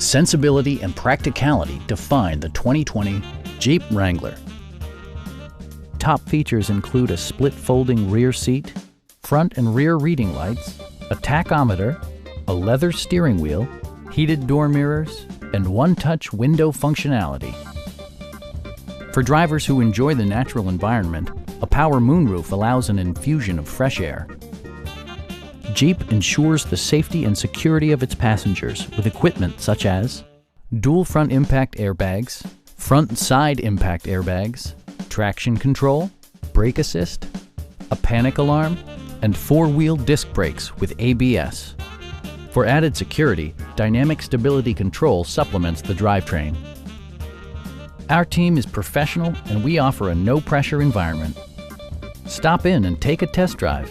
Sensibility and practicality define the 2020 Jeep Wrangler. Top features include a split folding rear seat, front and rear reading lights, a tachometer, a leather steering wheel, heated door mirrors, and one-touch window functionality. For drivers who enjoy the natural environment, a power moonroof allows an infusion of fresh air. Jeep ensures the safety and security of its passengers with equipment such as dual front impact airbags, front and side impact airbags, traction control, brake assist, a panic alarm, and four-wheel disc brakes with ABS. For added security, dynamic stability control supplements the drivetrain. Our team is professional and we offer a no-pressure environment. Stop in and take a test drive.